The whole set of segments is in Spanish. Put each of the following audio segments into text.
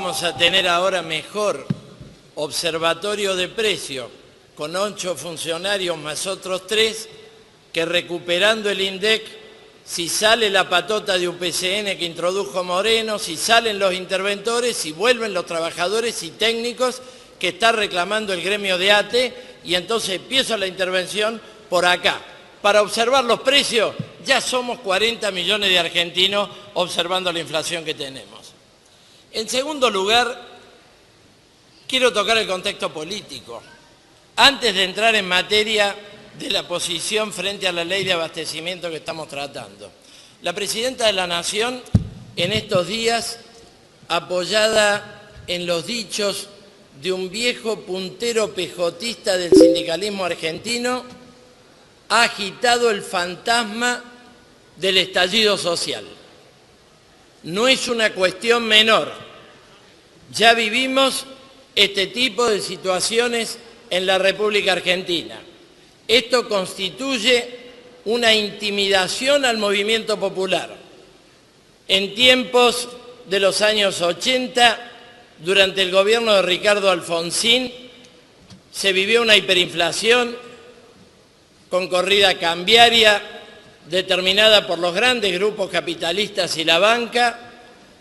vamos a tener ahora mejor observatorio de precios con 8 funcionarios más otros 3 que recuperando el INDEC, si sale la patota de UPCN que introdujo Moreno, si salen los interventores, si vuelven los trabajadores y técnicos que está reclamando el gremio de ATE, y entonces empiezo la intervención por acá. Para observar los precios, ya somos 40 millones de argentinos observando la inflación que tenemos. En segundo lugar, quiero tocar el contexto político. Antes de entrar en materia de la posición frente a la ley de abastecimiento que estamos tratando, la Presidenta de la Nación, en estos días, apoyada en los dichos de un viejo puntero pejotista del sindicalismo argentino, ha agitado el fantasma del estallido social. No es una cuestión menor. Ya vivimos este tipo de situaciones en la República Argentina. Esto constituye una intimidación al movimiento popular. En tiempos de los años 80, durante el gobierno de Ricardo Alfonsín, se vivió una hiperinflación con corrida cambiaria determinada por los grandes grupos capitalistas y la banca.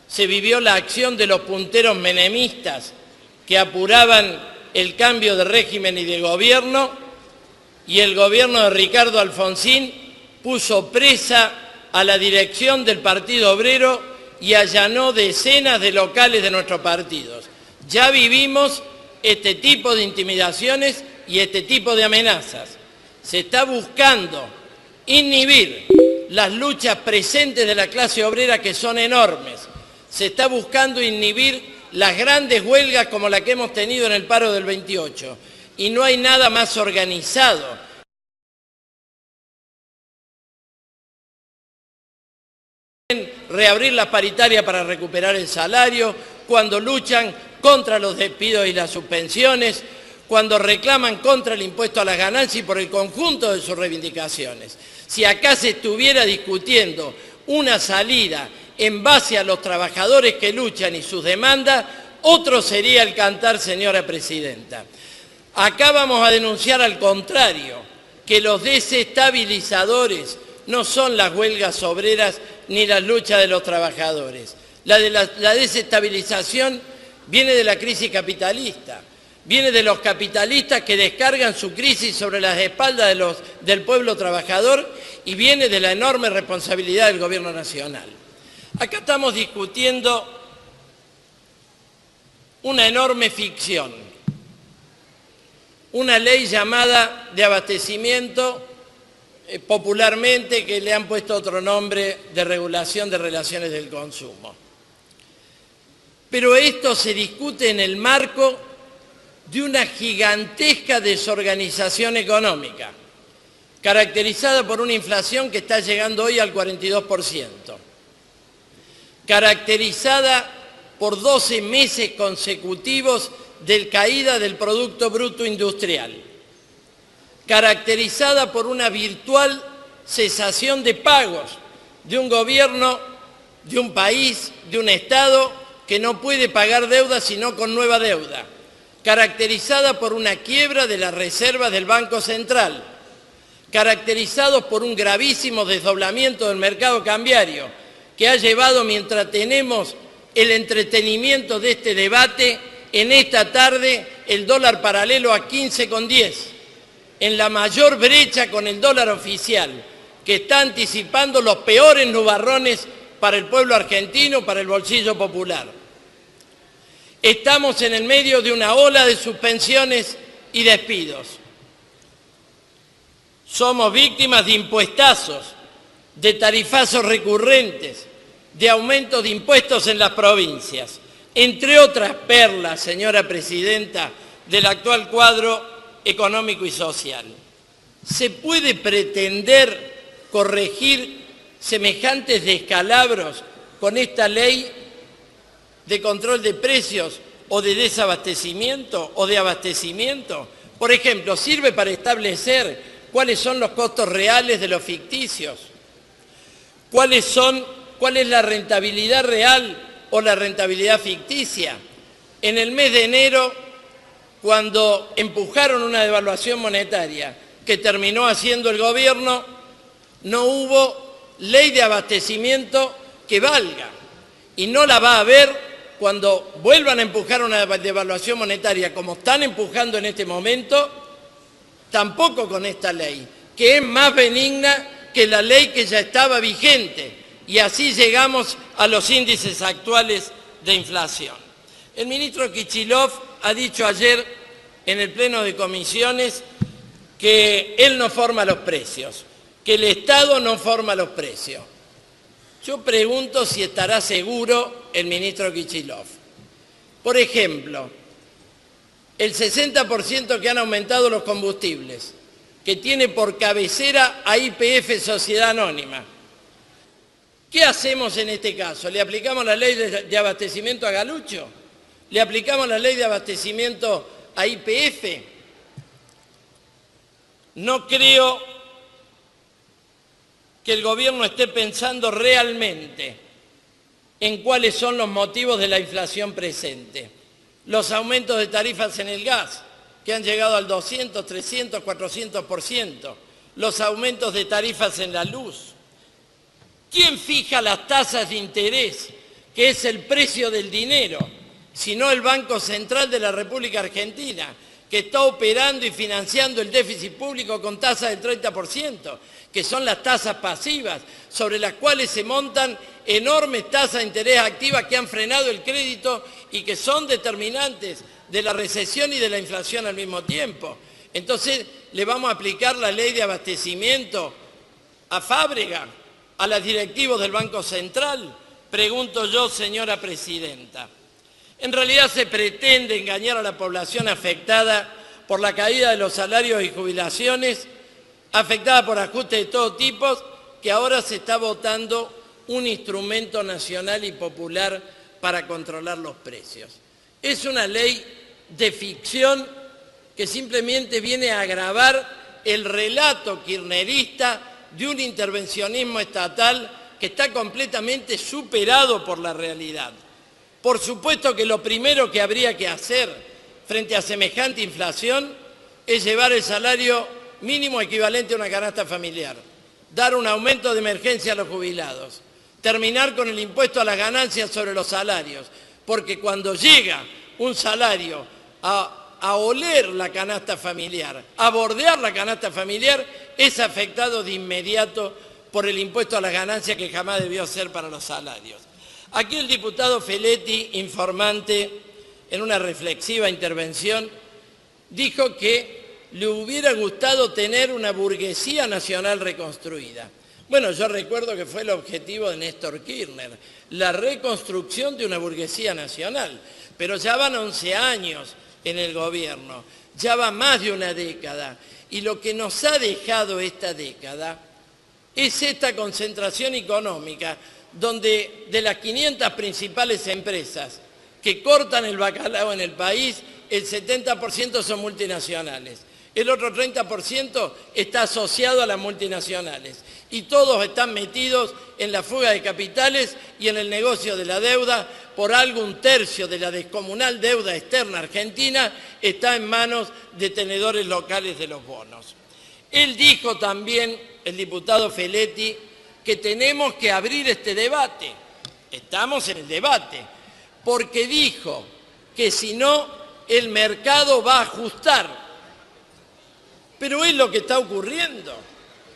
Se vivió la acción de los punteros menemistas que apuraban el cambio de régimen y de gobierno, y el gobierno de Ricardo Alfonsín puso presa a la dirección del Partido Obrero y allanó decenas de locales de nuestros partidos. Ya vivimos este tipo de intimidaciones y este tipo de amenazas. Se está buscando inhibir las luchas presentes de la clase obrera, que son enormes. Se está buscando inhibir las grandes huelgas como la que hemos tenido en el paro del 28. Y no hay nada más organizado reabrir las paritarias para recuperar el salario, cuando luchan contra los despidos y las suspensiones, cuando reclaman contra el impuesto a las ganancias y por el conjunto de sus reivindicaciones. Si acá se estuviera discutiendo una salida en base a los trabajadores que luchan y sus demandas, otro sería el cantar, señora Presidenta. Acá vamos a denunciar al contrario, que los desestabilizadores no son las huelgas obreras ni las luchas de los trabajadores. La desestabilización viene de la crisis capitalista, viene de los capitalistas que descargan su crisis sobre las espaldas del pueblo trabajador, y viene de la enorme responsabilidad del gobierno nacional. Acá estamos discutiendo una enorme ficción, una ley llamada de abastecimiento, popularmente, que le han puesto otro nombre, de regulación de relaciones del consumo. Pero esto se discute en el marco de una gigantesca desorganización económica, caracterizada por una inflación que está llegando hoy al 42%, caracterizada por 12 meses consecutivos de caída del Producto Bruto Industrial, caracterizada por una virtual cesación de pagos de un gobierno, de un país, de un Estado que no puede pagar deuda sino con nueva deuda, caracterizada por una quiebra de las reservas del Banco Central, caracterizados por un gravísimo desdoblamiento del mercado cambiario que ha llevado, mientras tenemos el entretenimiento de este debate, en esta tarde el dólar paralelo a 15,10, en la mayor brecha con el dólar oficial, que está anticipando los peores nubarrones para el pueblo argentino, para el bolsillo popular. Estamos en el medio de una ola de suspensiones y despidos. Somos víctimas de impuestazos, de tarifazos recurrentes, de aumentos de impuestos en las provincias, entre otras perlas, señora Presidenta, del actual cuadro económico y social. ¿Se puede pretender corregir semejantes descalabros con esta ley de control de precios o de desabastecimiento o de abastecimiento? Por ejemplo, sirve para establecer cuáles son los costos reales de los ficticios, cuál es la rentabilidad real o la rentabilidad ficticia. en el mes de enero, cuando empujaron una devaluación monetaria que terminó haciendo el gobierno, no hubo ley de abastecimiento que valga. Y no la va a haber cuando vuelvan a empujar una devaluación monetaria como están empujando en este momento, tampoco con esta ley, que es más benigna que la ley que ya estaba vigente. Y así llegamos a los índices actuales de inflación. El ministro Kicillof ha dicho ayer en el pleno de comisiones que él no forma los precios, que el Estado no forma los precios. Yo pregunto si estará seguro el ministro Kicillof. Por ejemplo, el 60% que han aumentado los combustibles, que tiene por cabecera a YPF Sociedad Anónima. ¿Qué hacemos en este caso? ¿Le aplicamos la ley de abastecimiento a Galucho? ¿Le aplicamos la ley de abastecimiento a YPF? No creo que el gobierno esté pensando realmente en cuáles son los motivos de la inflación presente. Los aumentos de tarifas en el gas, que han llegado al 200, 300, 400%. Los aumentos de tarifas en la luz. ¿Quién fija las tasas de interés, que es el precio del dinero? Sino el Banco Central de la República Argentina, que está operando y financiando el déficit público con tasas del 30%, que son las tasas pasivas, sobre las cuales se montan enormes tasas de interés activas que han frenado el crédito y que son determinantes de la recesión y de la inflación al mismo tiempo. Entonces, ¿le vamos a aplicar la ley de abastecimiento a Fábrega, a los directivos del Banco Central? Pregunto yo, señora presidenta. En realidad se pretende engañar a la población afectada por la caída de los salarios y jubilaciones, afectada por ajustes de todo tipo, que ahora se está votando un instrumento nacional y popular para controlar los precios. Es una ley de ficción que simplemente viene a agravar el relato kirchnerista de un intervencionismo estatal que está completamente superado por la realidad. Por supuesto que lo primero que habría que hacer frente a semejante inflación es llevar el salario mínimo equivalente a una canasta familiar, dar un aumento de emergencia a los jubilados, terminar con el impuesto a las ganancias sobre los salarios, porque cuando llega un salario a oler la canasta familiar, a bordear la canasta familiar, es afectado de inmediato por el impuesto a las ganancias que jamás debió ser para los salarios. Aquí el diputado Feletti, informante, en una reflexiva intervención, dijo que le hubiera gustado tener una burguesía nacional reconstruida. Bueno, yo recuerdo que fue el objetivo de Néstor Kirchner, la reconstrucción de una burguesía nacional. Pero ya van 11 años en el gobierno, ya va más de una década. Y lo que nos ha dejado esta década es esta concentración económica, donde de las 500 principales empresas que cortan el bacalao en el país, el 70% son multinacionales. El otro 30% está asociado a las multinacionales. Y todos están metidos en la fuga de capitales y en el negocio de la deuda. Por algo un tercio de la descomunal deuda externa argentina está en manos de tenedores locales de los bonos. Él dijo también, el diputado Feletti, que tenemos que abrir este debate. Estamos en el debate, porque dijo que si no, el mercado va a ajustar. Pero es lo que está ocurriendo.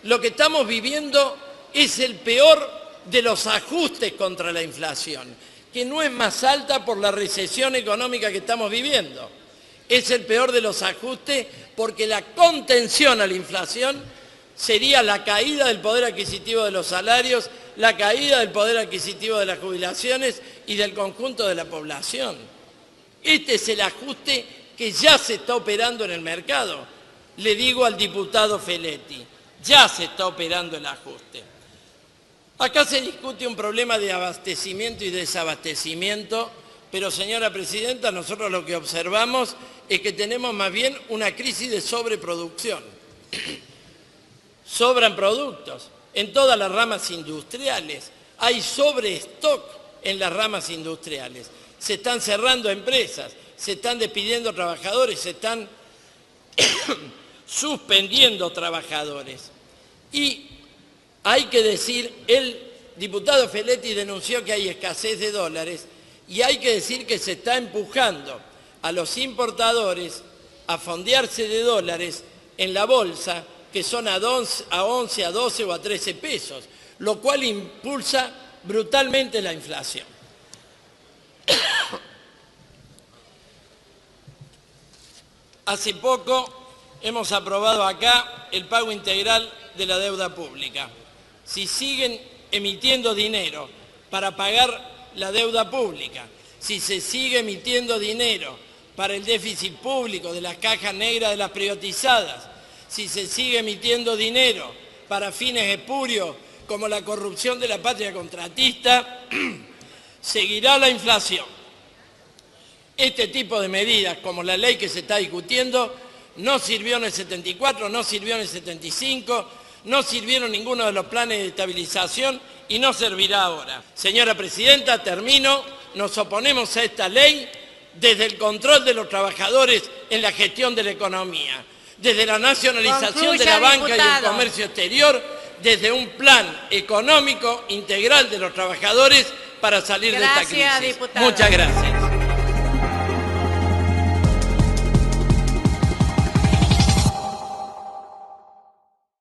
Lo que estamos viviendo es el peor de los ajustes contra la inflación, que no es más alta por la recesión económica que estamos viviendo. Es el peor de los ajustes porque la contención a la inflación sería la caída del poder adquisitivo de los salarios, la caída del poder adquisitivo de las jubilaciones y del conjunto de la población. Este es el ajuste que ya se está operando en el mercado. Le digo al diputado Feletti, ya se está operando el ajuste. Acá se discute un problema de abastecimiento y desabastecimiento, pero señora presidenta, nosotros lo que observamos es que tenemos más bien una crisis de sobreproducción. Sobran productos en todas las ramas industriales, hay sobrestock en las ramas industriales. se están cerrando empresas, se están despidiendo trabajadores, se están suspendiendo trabajadores. Y hay que decir, el diputado Feletti denunció que hay escasez de dólares y hay que decir que se está empujando a los importadores a fondearse de dólares en la bolsa, que son a 11, a 12 o a 13 pesos, lo cual impulsa brutalmente la inflación. Hace poco hemos aprobado acá el pago integral de la deuda pública. Si siguen emitiendo dinero para pagar la deuda pública, si se sigue emitiendo dinero para el déficit público de las cajas negras de las privatizadas, si se sigue emitiendo dinero para fines espurios como la corrupción de la patria contratista, seguirá la inflación. Este tipo de medidas, como la ley que se está discutiendo, no sirvió en el 74, no sirvió en el 75, no sirvieron ninguno de los planes de estabilización y no servirá ahora. Señora Presidenta, termino. Nos oponemos a esta ley desde el control de los trabajadores en la gestión de la economía, desde la nacionalización de la banca y el comercio exterior, desde un plan económico integral de los trabajadores para salir de esta crisis. Diputado. Muchas gracias.